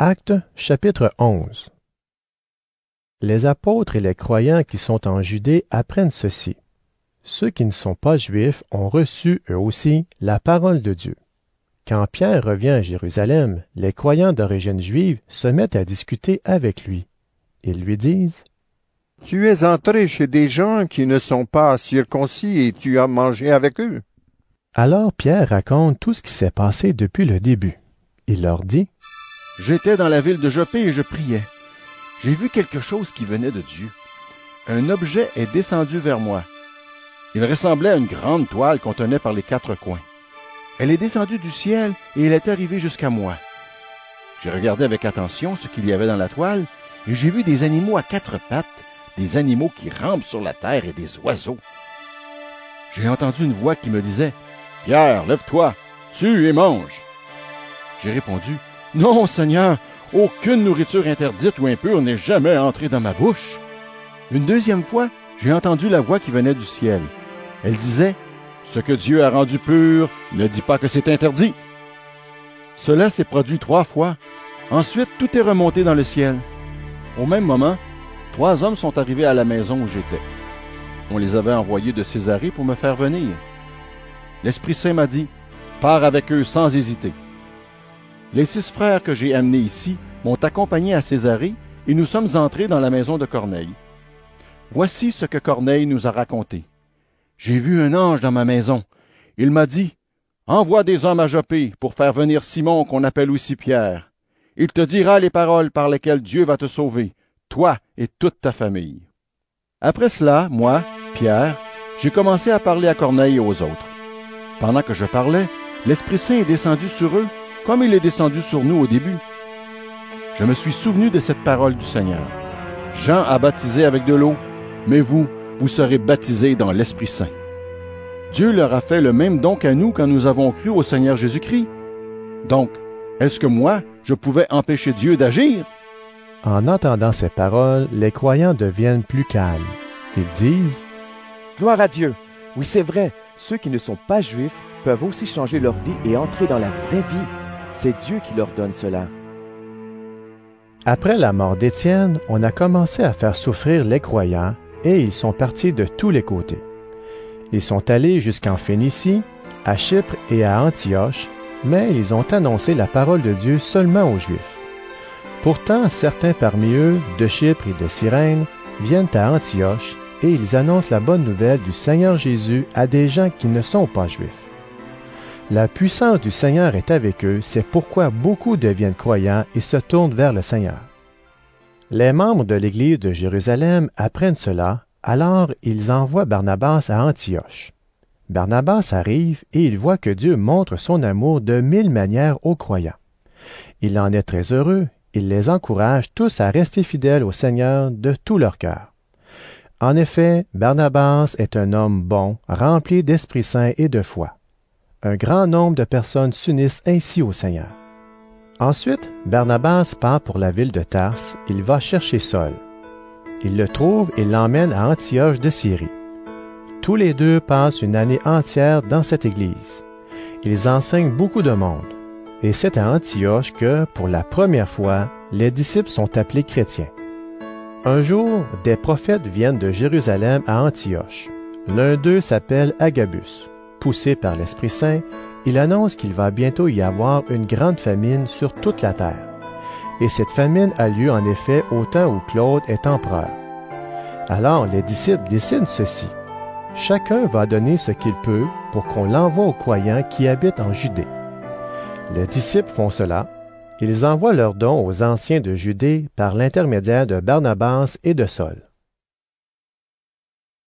Actes, chapitre 11. Les apôtres et les croyants qui sont en Judée apprennent ceci. Ceux qui ne sont pas juifs ont reçu, eux aussi, la parole de Dieu. Quand Pierre revient à Jérusalem, les croyants d'origine juive se mettent à discuter avec lui. Ils lui disent: « Tu es entré chez des gens qui ne sont pas circoncis et tu as mangé avec eux. » Alors Pierre raconte tout ce qui s'est passé depuis le début. Il leur dit: « J'étais dans la ville de Joppé et je priais. J'ai vu quelque chose qui venait de Dieu. Un objet est descendu vers moi. Il ressemblait à une grande toile qu'on tenait par les quatre coins. Elle est descendue du ciel et elle est arrivée jusqu'à moi. J'ai regardé avec attention ce qu'il y avait dans la toile et j'ai vu des animaux à quatre pattes, des animaux qui rampent sur la terre et des oiseaux. J'ai entendu une voix qui me disait: « Pierre, lève-toi, tue et mange. » J'ai répondu: « Non, Seigneur, aucune nourriture interdite ou impure n'est jamais entrée dans ma bouche. » Une deuxième fois, j'ai entendu la voix qui venait du ciel. Elle disait: « Ce que Dieu a rendu pur, ne dis pas que c'est interdit. » Cela s'est produit 3 fois. Ensuite, tout est remonté dans le ciel. Au même moment, 3 hommes sont arrivés à la maison où j'étais. On les avait envoyés de Césarée pour me faire venir. L'Esprit Saint m'a dit: « Pars avec eux sans hésiter. » Les 6 frères que j'ai amenés ici m'ont accompagné à Césarée et nous sommes entrés dans la maison de Corneille. Voici ce que Corneille nous a raconté. J'ai vu un ange dans ma maison. Il m'a dit: « Envoie des hommes à Joppé pour faire venir Simon qu'on appelle aussi Pierre. Il te dira les paroles par lesquelles Dieu va te sauver, toi et toute ta famille. » Après cela, moi, Pierre, j'ai commencé à parler à Corneille et aux autres. Pendant que je parlais, l'Esprit Saint est descendu sur eux, comme il est descendu sur nous au début. Je me suis souvenu de cette parole du Seigneur. Jean a baptisé avec de l'eau, mais vous serez baptisés dans l'Esprit Saint. Dieu leur a fait le même don qu'à nous quand nous avons cru au Seigneur Jésus-Christ. Donc, est-ce que moi, je pouvais empêcher Dieu d'agir? En entendant ces paroles, les croyants deviennent plus calmes. Ils disent: « Gloire à Dieu! Oui, c'est vrai, ceux qui ne sont pas juifs peuvent aussi changer leur vie et entrer dans la vraie vie. C'est Dieu qui leur donne cela. » Après la mort d'Étienne, on a commencé à faire souffrir les croyants et ils sont partis de tous les côtés. Ils sont allés jusqu'en Phénicie, à Chypre et à Antioche, mais ils ont annoncé la parole de Dieu seulement aux Juifs. Pourtant, certains parmi eux, de Chypre et de Cyrène, viennent à Antioche et ils annoncent la bonne nouvelle du Seigneur Jésus à des gens qui ne sont pas Juifs. La puissance du Seigneur est avec eux, c'est pourquoi beaucoup deviennent croyants et se tournent vers le Seigneur. Les membres de l'Église de Jérusalem apprennent cela, alors ils envoient Barnabas à Antioche. Barnabas arrive et il voit que Dieu montre son amour de 1000 manières aux croyants. Il en est très heureux, il les encourage tous à rester fidèles au Seigneur de tout leur cœur. En effet, Barnabas est un homme bon, rempli d'Esprit Saint et de foi. Un grand nombre de personnes s'unissent ainsi au Seigneur. Ensuite, Barnabas part pour la ville de Tarse, il va chercher Saul. Il le trouve et l'emmène à Antioche de Syrie. Tous les deux passent une année entière dans cette église. Ils enseignent beaucoup de monde. Et c'est à Antioche que, pour la première fois, les disciples sont appelés chrétiens. Un jour, des prophètes viennent de Jérusalem à Antioche. L'un d'eux s'appelle Agabus. Poussé par l'Esprit Saint, il annonce qu'il va bientôt y avoir une grande famine sur toute la terre. Et cette famine a lieu en effet au temps où Claude est empereur. Alors les disciples décident ceci. Chacun va donner ce qu'il peut pour qu'on l'envoie aux croyants qui habitent en Judée. Les disciples font cela. Ils envoient leurs dons aux anciens de Judée par l'intermédiaire de Barnabas et de Saul.